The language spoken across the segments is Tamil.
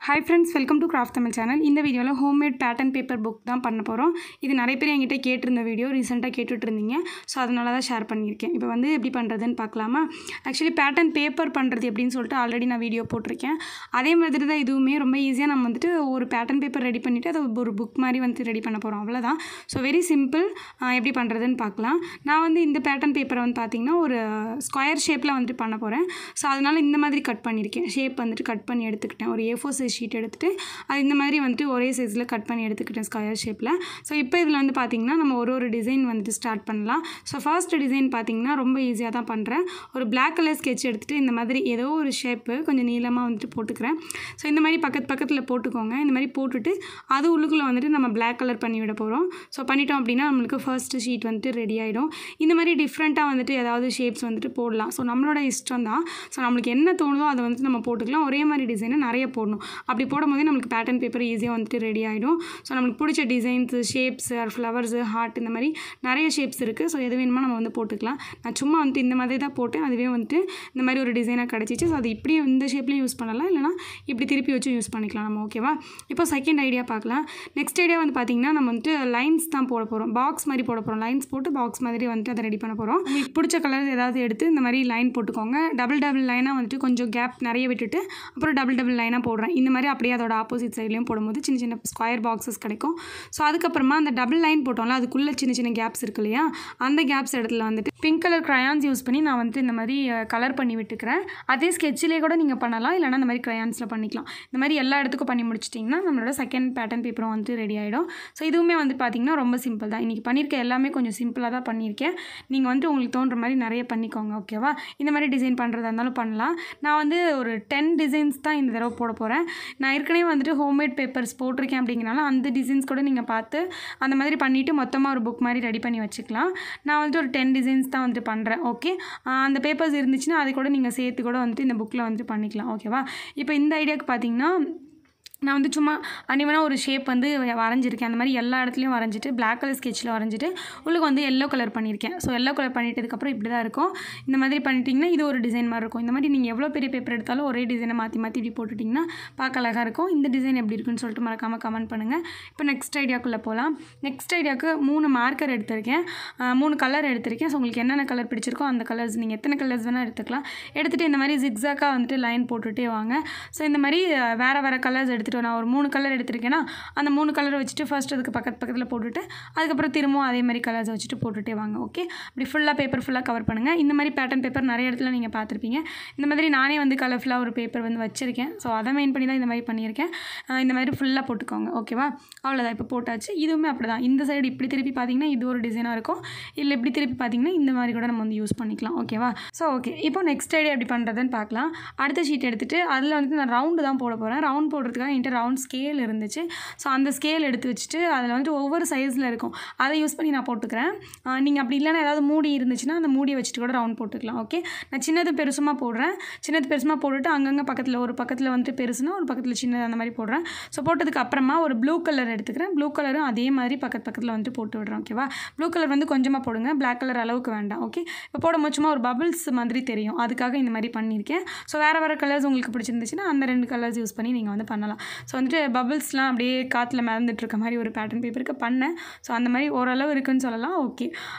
Hi friends, welcome to Craft Tamil channel. இந்த வீடியோல homemade pattern paper book தான் பண்ண போறோம். இது நிறைய பேர் என்கிட்ட கேட்டிருந்த வீடியோ ரீசன்ட்டா கேட்டுட்டு இருந்தீங்க. சோ அதனால தான் ஷேர் பண்ணியிருக்கேன். இப்போ வந்து எப்படி பண்றதுன்னு பார்க்கலாமா? Actually pattern paper பண்றது எப்படின்னு சொல்லிட்டு ஆல்ரெடி நான் வீடியோ போட்டுருக்கேன். அதே மாதிரி தான் இதுவுமே ரொம்ப ஈஸியா நம்ம வந்துட்டு ஒரு pattern paper ரெடி பண்ணிட்டு அது ஒரு book மாதிரி வந்து ரெடி பண்ண போறோம். அவ்வளவுதான். So very simple. எப்படி பண்றதுன்னு பார்க்கலாம். நான் வந்து இந்த pattern paper வந்து பாத்தீங்கன்னா ஒரு ஸ்கொயர் ஷேப்ல வந்து பண்ண போறேன். சோ அதனால இந்த மாதிரி கட் பண்ணிருக்கேன். ஷேப் வந்துட்டு கட் பண்ணி எடுத்துக்கிட்டேன். ஒரு A4 size ஷீட் எடுத்துட்டு அது இந்த மாதிரி வந்து ஒரே சைஸ்ல கட் பண்ணி எடுத்துக்கிட்டேன் ஸ்கொயர் ஷேப்ல. சோ இப்போ இதுல வந்து பாத்தீங்கன்னா நம்ம ஒரு டிசைன் வந்து ஸ்டார்ட் பண்ணலாம். சோ ஃபர்ஸ்ட் டிசைன் பாத்தீங்கன்னா ரொம்ப ஈஸியா தான் பண்றேன். ஒரு Black கலர் sketch எடுத்துட்டு இந்த மாதிரி ஏதோ ஒரு ஷேப் கொஞ்சம் நீளமா வந்து போட்டுக்கறேன். சோ இந்த மாதிரி பக்கத்துல போட்டுக்கோங்க. இந்த மாதிரி போட்டுட்டு அது உள்ளுக்குள்ள வந்து நம்ம Black கலர் பண்ணி விட போறோம். சோ பண்ணிட்டோம் அப்படினா நமக்கு ஃபர்ஸ்ட் ஷீட் வந்து ரெடி ஆயிடும். இந்த மாதிரி டிஃபரண்டா வந்து ஏதாவது ஷேப்ஸ் வந்து போடலாம். சோ நம்மளோட இஷ்டம் தான். சோ நமக்கு என்ன தோணுதோ அதை வந்து நம்ம போட்டுக்கலாம். ஒரே மாதிரி டிசைனை நிறைய போடணும். அப்படி போடும்போது நமக்கு பேட்டர்ன் பேப்பர் ஈஸியா வந்து ரெடி ஆயிடும். சோ நமக்கு பிடிச்ச டிசைன்ஸ், ஷேப்ஸ், ஃப்ளவர்ஸ், ஹார்ட் இந்த மாதிரி நிறைய ஷேப்ஸ் இருக்கு. சோ எது வேணுமோ நம்ம வந்து போட்டுக்கலாம். நான் சும்மா வந்து இந்த மாதிரி தான் போட்டேன். அதுவே வந்து இந்த மாதிரி ஒரு டிசைனா கிடைச்சிச்சு. சோ அது இப்படி இந்த ஷேப்லயும் யூஸ் பண்ணலாம். இல்லனா இப்படி திருப்பி வச்சு யூஸ் பண்ணிக்கலாம் நம்ம. ஓகேவா? இப்போ செகண்ட் ஐடியா பார்க்கலாம். நெக்ஸ்ட் ஐடியா வந்து பாத்தீங்கன்னா நம்ம வந்து லைன்ஸ் தான் போட போறோம். பாக்ஸ் மாதிரி போட போறோம். லைன்ஸ் போட்டு பாக்ஸ் மாதிரி வந்து அதை ரெடி பண்ண போறோம். உங்களுக்கு பிடிச்ச கலர் ஏதாவது எடுத்து இந்த மாதிரி லைன் போட்டுக்கோங்க. டபுள் லைனா வந்து கொஞ்சம் கேப் நிறைய விட்டுட்டு அப்புறம் டபுள் லைனா போடுறேன். இந்த மாதிரி அப்படியே அதோட ஆப்போசிட் சைடுலயும் போடும்போது சின்ன சின்ன ஸ்கொயர் பாக்ஸஸ் கிடைக்கும். சோ அதுக்கு அப்புறமா அந்த டபுள் லைன் போட்டோம்ல அதுக்குள்ள சின்ன சின்ன கேப்ஸ் இருக்கு இல்லையா? அந்த கேப்ஸ் இடத்துல வந்துட்டு பிங்க் கலர் crayons யூஸ் பண்ணி நான் வந்து இந்த மாதிரி கலர் பண்ணி விட்டுக்கிறேன். அதே ஸ்கெட்ச்லயே கூட நீங்க பண்ணலாம். இல்லனா இந்த மாதிரி crayonsல பண்ணிக்கலாம். இந்த மாதிரி எல்லா இடத்துக்கும் பண்ணி முடிச்சிட்டீங்கன்னா நம்மளோட செகண்ட் பேட்டர்ன் பேப்பரும் வந்து ரெடி ஆயிடும். சோ இதுவுமே வந்து பாத்தீங்கன்னா ரொம்ப சிம்பிள் தான். இன்னைக்கு பண்ணிருக்க எல்லாமே கொஞ்சம் சிம்பிளா தான் பண்ணிருக்கேன். நீங்க வந்து உங்களுக்கு தோன்ற மாதிரி நிறைய பண்ணிக்கோங்க. ஓகேவா? இந்த மாதிரி டிசைன் பண்றதா இருந்தாலும் பண்ணலாம். நான் வந்து ஒரு 10 டிசைன்ஸ் தான் இந்த தடவை போட போறேன். நான் ஏற்கனவே வந்துட்டு ஹோம்மேட் பேப்பர்ஸ் போட்டிருக்கேன் அப்படிங்கறனால அந்த டிசைன்ஸ் கூட நீங்க பார்த்து அந்த மாதிரி பண்ணிட்டு மொத்தமா ஒரு புக் மாதிரி ரெடி பண்ணி வச்சுக்கலாம். நான் வந்து ஒரு 10 டிசைன்ஸ் தான் வந்து பண்றேன். ஓகே? அந்த பேப்பர்ஸ் இருந்துச்சுன்னா அதை கூட நீங்க சேர்த்து கூட வந்து இந்த புக்ல வந்து பண்ணிக்கலாம். ஓகேவா? இப்போ இந்த ஐடியாக்கு பாத்தீங்கன்னா நான் வந்து சும்மா அனிவனா ஒரு ஷேப் வந்து வரைஞ்சிருக்கேன். அந்த மாதிரி எல்லா இடத்துலயும் வரைஞ்சிட்டு Black கலர் ஸ்கெட்ச்ல வரைஞ்சிட்டு உள்ளுக்கு வந்து yellow கலர் பண்ணிருக்கேன். சோ yellow கலர் பண்ணிட்டதுக்கு அப்புறம் இப்படி தான் இருக்கும். இந்த மாதிரி பண்ணிட்டீங்கன்னா இது ஒரு டிசைன் மாதிரி இருக்கும். இந்த மாதிரி நீங்க எவ்வளவு பெரிய பேப்பர் எடுத்தாலும் ஒரே டிசைனை மாத்தி இப்படி போட்டுட்டீங்கன்னா பார்க்க அழகா இருக்கும். இந்த டிசைன் எப்படி இருக்குன்னு சொல்லிட்டு மறக்காம கமெண்ட் பண்ணுங்க. இப்போ நெக்ஸ்ட் ஐடியாக்குள்ள போலாம். நெக்ஸ்ட் ஐடியாக்கு 3 மார்க்கர் எடுத்திருக்கேன். 3 கலர் எடுத்திருக்கேன். சோ உங்களுக்கு என்னென்ன கலர் பிடிச்சிருக்கோ அந்த கலர்ஸ் நீங்க எத்தனை கலர்ஸ் வேணா எடுத்துக்கலாம். எடுத்துட்டு இந்த மாதிரி zigzag-ஆ வந்து லைன் போட்டுட்டே வாங்க. சோ இந்த மாதிரி வேற கலர்ஸ் எடுத்து நான் ஒரு 3 கலர் எடுத்துர்க்கேனா அந்த 3 கலரை வச்சிட்டு ஃபர்ஸ்ட் அதுக்கு பக்கத்துல போட்டுட்டு அதுக்கு அப்புறம் திரும்பவும் அதே மாதிரி கலர்ஸ் வச்சிட்டு போட்டுட்டே வாங்க. ஓகே? அப்படி ஃபுல்லா பேப்பர் ஃபுல்லா கவர் பண்ணுங்க. இந்த மாதிரி பேட்டர்ன் பேப்பர் நிறைய இடத்துல நீங்க பார்த்திருப்பீங்க. இந்த மாதிரி நானே வந்து கலர்ஃபுல்லா ஒரு பேப்பர் வந்து வச்சிருக்கேன். சோ அத மெயின் பண்ணி தான் இந்த மாதிரி பண்ணியிருக்கேன். இந்த மாதிரி ஃபுல்லா போட்டுக்கோங்க. ஓகேவா? அவ்வளவுதான். இப்போ போட்டாச்சு. இதுவுமே அப்படிதான். இந்த சைடு இப்படி திருப்பி பாத்தீங்கன்னா இது ஒரு டிசைனா இருக்கும். இல்ல இப்படி திருப்பி பாத்தீங்கன்னா இந்த மாதிரி கூட நம்ம வந்து யூஸ் பண்ணிக்கலாம். ஓகேவா? So okay. இப்போ நெக்ஸ்ட் ஐடியா எப்படி பண்றதுன்னு பார்க்கலாம். அடுத்த ஷீட் எடுத்துட்டு அதுல வந்து நான் ரவுண்ட் தான் போட போறேன். ரவுண்ட் போடுறதுக்காக என்கிட்ட ரவுண்ட் ஸ்கேல் இருந்துச்சு. சோ அந்த ஸ்கேல் எடுத்து வச்சிட்டு அதுல வந்து ஒவ்வொரு சைஸ்ல இருக்கும். அதை யூஸ் பண்ணி நான் போட்டுக்கறேன். நீங்க அப்படி இல்லனா ஏதாவது மூடி இருந்துச்சுனா அந்த மூடியை வச்சிட்டு கூட ரவுண்ட் போட்டுக்கலாம். ஓகே? நான் சின்னது பெருசுமா போடுறேன். சின்னது பெருசுமா போட்டுட்டு அங்கங்க பக்கத்துல ஒரு பக்கத்துல வந்து பெருசுனா ஒரு பக்கத்துல சின்னது அந்த மாதிரி போடுறேன். சோ போட்டதுக்கு அப்புறமா ஒரு ப்ளூ கலர் எடுத்துக்கறேன். ப்ளூ கலரும் அதே மாதிரி பக்கத்துல வந்து போட்டு விடுறேன். ஓகேவா? ப்ளூ கலர் வந்து கொஞ்சமா போடுங்க. Black கலர் அளவுக்கு வேண்டாம். ஓகே? இப்போ போடும்போது சும்மா ஒரு பபிள்ஸ் மாதிரி தெரியும். அதுக்காக இந்த மாதிரி பண்ணிருக்கேன். சோ வேற கலர்ஸ் உங்களுக்கு பிடிச்சிருந்துச்சுனா அந்த 2 கலர்ஸ் யூஸ் பண்ணி நீங்க வந்து பண்ணலாம். சோ வந்து பபிள்ஸ்லாம் அப்படியே காத்துல மிதந்துட்டு இருக்க மாதிரி ஒரு பேட்டர்ன் பேப்பருக்கு பண்ணேன். சோ அந்த மாதிரி ஓரளவு இருக்குன்னு சொல்லலாம். ஓகே.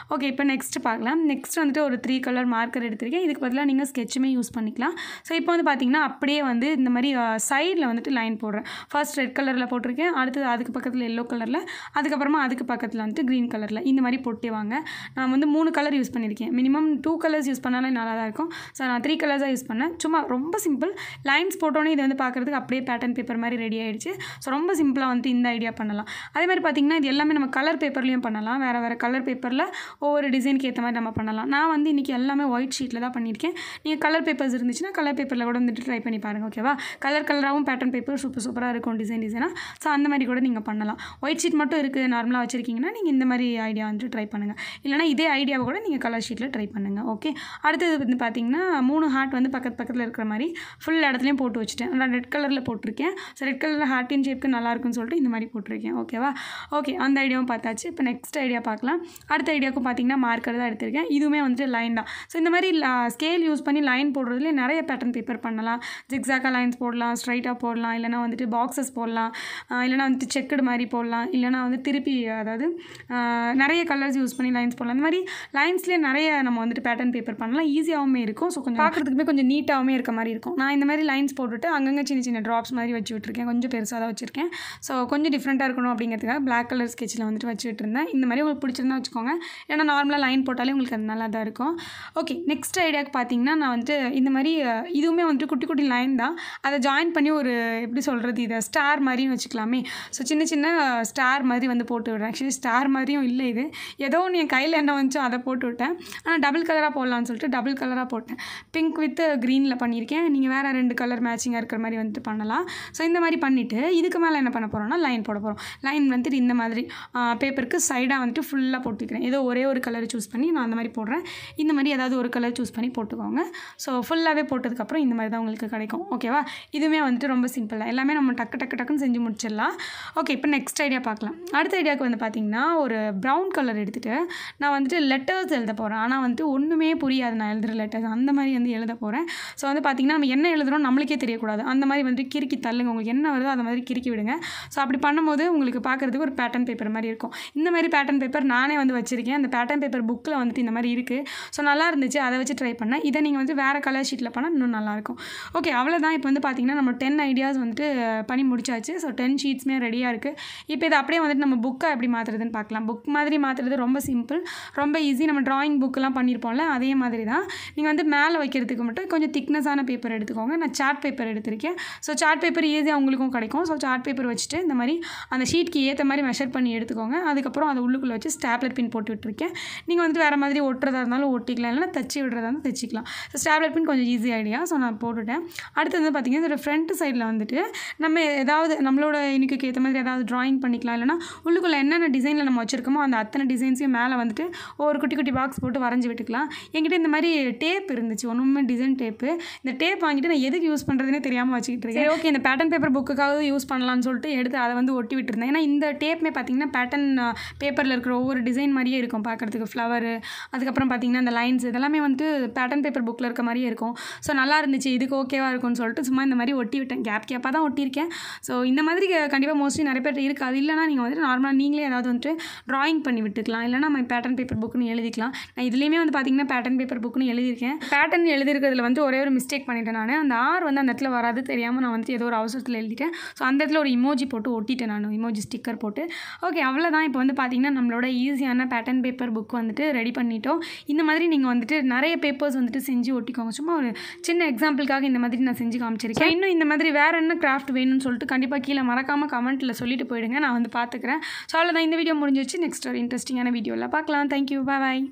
இப்போ நெக்ஸ்ட் பார்க்கலாம். நெக்ஸ்ட் வந்துட்டு ஒரு 3 கலர் மார்க்கர் எடுத்துர்க்கேன். இதுக்கு பதிலா நீங்க ஸ்கெட்ச்மே யூஸ் பண்ணிக்கலாம். சோ இப்போ வந்து பாத்தீங்கன்னா அப்படியே வந்து இந்த மாதிரி சைடுல வந்துட்டு லைன் போடுறேன். ஃபர்ஸ்ட் ரெட் கலர்ல போட்டுருக்கேன். அடுத்து அதுக்கு பக்கத்துல yellow கலர்ல, அதுக்கு அப்புறமா அதுக்கு பக்கத்துல வந்து green கலர்ல இந்த மாதிரி போட்டே வாங்க. நான் வந்து 3 கலர் யூஸ் பண்ணிருக்கேன். மினிமம் 2 கலர்ஸ் யூஸ் பண்ணாலே நல்லா தான் இருக்கும். சோ நான் 3 கலர்ஸா யூஸ் பண்ணேன். சும்மா ரொம்ப சிம்பிள். லைன்ஸ் போட்டோனே இது வந்து பார்க்கிறதுக்கு அப்படியே பேட்டர்ன் பேப்பர் மாதிரி ரெடி ஆயிடுச்சு. சோ ரொம்ப சிம்பிளா வந்து இந்த ஐடியா பண்ணலாம். அதே மாதிரி பாத்தீங்கன்னா இது எல்லாமே நம்ம கலர் பேப்பர்லயும் பண்ணலாம். வேற கலர் பேப்பர்ல ஒவ்வொரு டிசைனுக்கு ஏத்த மாதிரி நம்ம பண்ணலாம். நான் வந்து இன்னைக்கு எல்லாமே ஒயிட் ஷீட்ல தான் பண்ணிருக்கேன். நீங்க கலர் பேப்பர்ஸ் இருந்துச்சுனா கலர் பேப்பர்ல கூட வந்து ட்ரை பண்ணி பாருங்க. ஓகேவா? கலராவும் பேட்டர்ன் பேப்பர் சூப்பரா இருக்கும் டிசைனா. சோ அந்த மாதிரி கூட நீங்க பண்ணலாம். ஒயிட் ஷீட் மட்டும் இருக்கு நார்மலா வச்சிருக்கீங்கன்னா நீங்க இந்த மாதிரி ஐடியா வந்து ட்ரை பண்ணுங்க. இல்லனா இதே ஐடியாவை கூட நீங்க கலர் ஷீட்ல ட்ரை பண்ணுங்க. ஓகே? அடுத்து வந்து பாத்தீங்கன்னா 3 ஹார்ட் வந்து பக்கத்துல இருக்கிற மாதிரி ஃபுல் இடத்துலயும் போட்டு வச்சிட்டேன். நான் ரெட் கலர்ல போட்டுருக்கேன். சோ ரெட் கலரில் ஹார்ட்டின் ஷேப்க்கு நல்லாயிருக்குன்னு சொல்லிட்டு இந்த மாதிரி போட்டிருக்கேன். ஓகேவா? ஓகே, அந்த ஐடியாவும் பார்த்தாச்சு. இப்போ நெக்ஸ்ட் ஐடியா பார்க்கலாம். அடுத்த ஐடியாவுக்கும் பார்த்தீங்கன்னா மார்க்கர் தான் எடுத்திருக்கேன். இதுவுமே வந்துட்டு லைன் தான். ஸோ இந்த மாதிரி ஸ்கேல் யூஸ் பண்ணி லைன் போடுறதுலேயே நிறைய பேட்டர்ன் பேப்பர் பண்ணலாம். ஜிக்ஸாக்காக லைன்ஸ் போடலாம், ஸ்ட்ரைட்டாக போடலாம், இல்லைனா வந்துட்டு பாக்ஸஸ் போடலாம், இல்லைனா வந்துட்டு செக்குடு மாதிரி போடலாம், இல்லைனா வந்து திருப்பி அதாவது நிறைய கலர்ஸ் யூஸ் பண்ணி லைன்ஸ் போடலாம். இந்த மாதிரி லைன்ஸ்லேயே நிறைய நம்ம வந்துட்டு பேட்டர்ன் பேப்பர் பண்ணலாம். ஈஸியாகவுமே இருக்கும். ஸோ கொஞ்சம் பார்க்குறதுக்குமே கொஞ்சம் நீட்டாகவுமே இருக்க மாதிரி இருக்கும். நான் இந்த மாதிரி லைன்ஸ் போட்டுவிட்டு அங்கங்கே சின்ன சின்ன ட்ராப்ஸ் மாதிரி வச்சு விட்டுருக்கேன். கொஞ்சம் பெருசாக தான் வச்சுருக்கேன். ஸோ கொஞ்சம் டிஃப்ரெண்ட்டாக இருக்கணும் அப்படிங்கிறதுக்காக பிளாக் கலர் ஸ்கெட்சில் வந்துட்டு வச்சு விட்டுருந்தேன். இந்த மாதிரி உங்களுக்கு பிடிச்சிருந்தா வச்சுக்கோங்க. ஏன்னா நார்மலாக லைன் போட்டாலே உங்களுக்கு அது நல்லா தான் இருக்கும். ஓகே, நெக்ஸ்ட் ஐடியாவுக்கு பார்த்தீங்கன்னா நான் வந்துட்டு இந்த மாதிரி இதுவுமே வந்துட்டு குட்டி குட்டி லைன் தான். அதை ஜாயின் பண்ணி ஒரு எப்படி சொல்கிறது, இதை ஸ்டார் மாதிரியும் வச்சுக்கலாமே. ஸோ சின்ன சின்ன ஸ்டார் மாதிரி வந்து போட்டு விடுறேன். ஆக்சுவலி ஸ்டார் மாதிரியும் இல்லை, இது ஏதோ ஒன்று என் கையில் என்ன வந்துச்சோ அதை போட்டு விட்டேன். ஆனால் டபுள் கலராக போடலான்னு சொல்லிட்டு டபுள் கலராக போட்டேன். பிங்க் வித் க்ரீனில் பண்ணியிருக்கேன். நீங்கள் வேறு 2 கலர் மேட்சிங்காக இருக்கிற மாதிரி வந்துட்டு பண்ணலாம். ஸோ இந்த மாதிரி பண்ணிவிட்டு இதுக்கு மேலே என்ன பண்ண போகிறோம்னா லைன் போட போகிறோம். லைன் வந்துட்டு இந்த மாதிரி பேப்பருக்கு சைடாக வந்துட்டு ஃபுல்லாக போட்டுக்கிறேன். ஏதோ ஒரே ஒரு கலர் சூஸ் பண்ணி நான் அந்த மாதிரி போடுறேன். இந்த மாதிரி ஏதாவது ஒரு கலர் சூஸ் பண்ணி போட்டுக்கோங்க. ஸோ ஃபுல்லாகவே போட்டதுக்கப்புறம் இந்த மாதிரி தான் உங்களுக்கு கிடைக்கும். ஓகேவா? இதுவுமே வந்துட்டு ரொம்ப சிம்பிள் தான். எல்லாமே நம்ம டக்குன்னு செஞ்சு முடிச்சிடலாம். ஓகே, இப்போ நெக்ஸ்ட் ஐடியா பார்க்கலாம். அடுத்த ஐடியாவுக்கு வந்து பார்த்திங்கன்னா ஒரு ப்ரௌன் கலர் எடுத்துகிட்டு நான் வந்துட்டு லெட்டர்ஸ் எழுத போகிறேன். ஆனால் வந்துட்டு ஒன்றுமே புரியாது நான் எழுதுகிற லெட்டர்ஸ். அந்த மாதிரி வந்து எழுத போகிறேன். ஸோ வந்து பார்த்திங்கன்னா நம்ம என்ன எழுதுகிறோம் நம்மளுக்கே தெரியக்கூடாது. அந்த மாதிரி வந்துட்டு கிறுக்கி தள்ளுங்க. உங்களுக்கு என்ன வருதோ அந்த மாதிரி கிறுக்கி விடுங்க. ஸோ அப்படி பண்ணும்போது உங்களுக்கு பார்க்குறதுக்கு ஒரு பேட்டர்ன் பேப்பர் மாதிரி இருக்கும். இந்த மாதிரி பேட்டர்ன் பேப்பர் நானே வந்து வச்சுருக்கேன். அந்த பேட்டர்ன் பேப்பர் புக்கில் வந்துட்டு இந்த மாதிரி இருக்குது. ஸோ நல்லா இருந்துச்சு, அதை வச்சு ட்ரை பண்ணேன். இதை நீங்கள் வந்து வேறு கலர் ஷீட்டில் பண்ணால் இன்னும் நல்லாயிருக்கும். ஓகே, அவ்வளோதான். இப்போ வந்து பார்த்திங்கன்னா நம்ம 10 ஐடியாஸ் வந்துட்டு பண்ணி முடிச்சாச்சு. ஸோ 10 ஷீட்ஸுமே ரெடியாக இருக்குது. இப்போ இதை அப்படியே வந்துட்டு நம்ம புக்கை எப்படி மாற்றுறதுன்னு பார்க்கலாம். புக் மாதிரி மாற்றுறது ரொம்ப சிம்பிள், ரொம்ப ஈஸி. நம்ம ட்ராயிங் புக்கெலாம் பண்ணியிருப்போம்ல, அதே மாதிரி தான். நீங்கள் வந்து மேலே வைக்கிறதுக்கு மட்டும் கொஞ்சம் திக்னஸான பேப்பர் எடுத்துக்கோங்க. நான் சார்ட் பேப்பர் எடுத்திருக்கேன். ஸோ சார்ட் பேப்பர் ஈஸியாக உங்களுக்கும் கிடைக்கும். ஸோ சார்ட் பேப்பர் வச்சுட்டு இந்த மாதிரி அந்த ஷீட்க்கு ஏற்ற மாதிரி மெஷர் பண்ணி எடுத்துக்கோங்க. அதுக்கப்புறம் அதை உள்ளுக்குள்ளே வச்சு ஸ்டாப்லர் பின் போட்டு விட்டுருக்கேன். நீங்கள் வந்துட்டு வேறு மாதிரி ஒட்டுறதா இருந்தாலும் ஒட்டிக்கலாம், இல்லைனா தச்சு விடுறதா இருந்தாலும் தைச்சிக்கலாம். ஸோ ஸ்டாப்லர் பின் கொஞ்சம் ஈஸி ஐடியா. ஸோ நான் போட்டுவிட்டேன். அடுத்து வந்து பார்த்திங்கன்னா இதோட ஃப்ரண்ட் சைடில் வந்துட்டு நம்ம ஏதாவது நம்மளோட இனிக்கு ஏற்ற மாதிரி ஏதாவது ட்ராயிங் பண்ணிக்கலாம். இல்லைனா உள்ளுக்குள்ளே என்னென்ன டிசைனில் நம்ம வச்சுருக்கோமோ அந்த அத்தனை டிசைன்ஸையும் மேலே வந்துட்டு ஒரு குட்டி குட்டி பாக்ஸ் போட்டு வரைஞ்சி விட்டுக்கலாம். என்கிட்ட இந்த மாதிரி டேப் இருந்துச்சு, ஒன்றுமே டிசைன் டேப்பு. இந்த டேப் வாங்கிட்டு நான் எதுக்கு யூஸ் பண்ணுறதுனே தெரியாமல் வச்சுக்கிட்டு இருக்கேன். ஓகே, இந்த பேட்டர்ன் பேப்பர் புக்குக்காக யூஸ் பண்ணலான்னு சொல்லிட்டு எடுத்து அதை வந்து ஒட்டி விட்டுருந்தேன். ஏன்னா இந்த டேப்புமே பார்த்திங்கன்னா பேட்டர்ன் பேப்பரில் இருக்கிற ஒவ்வொரு டிசைன் மாதிரியே இருக்கும் பார்க்குறதுக்கு. ஃப்ளவரு, அதுக்கப்புறம் பார்த்திங்கன்னா இந்த லைன்ஸ் இதெல்லாமே வந்துட்டு பேட்டர்ன் பேப்பர் புக்கில் இருக்க மாதிரியே இருக்கும். ஸோ நல்லா இருந்துச்சு, இதுக்கு ஓகேவாக இருக்கும்னு சொல்லிட்டு சும்மா இந்த மாதிரி ஒட்டி விட்டேன். கேப்பாக தான் ஒட்டியிருக்கேன். ஸோ இந்த மாதிரி கண்டிப்பாக மோஸ்ட்லி நிறைய பேர் இருக்குது. அது இல்லைனா நீங்கள் வந்துட்டு நார்மலாக நீங்களே ஏதாவது வந்துட்டு ட்ராயிங் பண்ணி விட்டுக்கலாம். இல்லைனா நம்ம பேட்டர்ன் பேப்பர் புக்குன்னு எழுதிக்கலாம். நான் இதுலேயுமே வந்து பார்த்திங்கன்னா பேட்டர்ன் பேப்பர் புக்குன்னு எழுதியிருக்கேன். பேட்டர்ன் எழுதிருக்கிறதுல வந்து ஒரே ஒரு மிஸ்டேக் பண்ணிட்டேன் நான். அந்த ஆர் வந்து அந்த இடத்துல வராது தெரியாமல் நான் வந்துட்டு ஏதோ ஒரு அவசரத்தில் எழுதிட்டேன். ஸோ அந்த இடத்துல ஒரு இமோஜி போட்டு ஒட்டிட்டேன் நான், இமோஜி ஸ்டிக்கர் போட்டு. ஓகே, அவ்வளோதான். இப்போ வந்து பார்த்திங்கன்னா நம்மளோட ஈஸியான பேட்டர்ன் பேப்பர் புக் வந்துட்டு ரெடி பண்ணிட்டோம். இந்த மாதிரி நீங்கள் வந்துட்டு நிறைய பேப்பர்ஸ் வந்துட்டு செஞ்சு ஒட்டிக்கோங்க. சும்மா ஒரு சின்ன எக்ஸாம்பிளுக்காக இந்த மாதிரி நான் செஞ்சு காமிச்சிருக்கேன். இன்னும் இந்த மாதிரி வேறு என்ன கிராஃப்ட் வேணும்னு சொல்லிட்டு கண்டிப்பாக கீழே மறக்காமல் கமெண்ட்டில் சொல்லிட்டு போயிடுங்க. நான் வந்து பார்த்துக்கிறேன். ஸோ அவ்வளோதான், இந்த வீடியோ முடிஞ்சிச்சு. நெக்ஸ்ட் ஒரு இன்ட்ரெஸ்டிங்கான வீடியோவில் பார்க்கலாம். தேங்க்யூ, பாய்.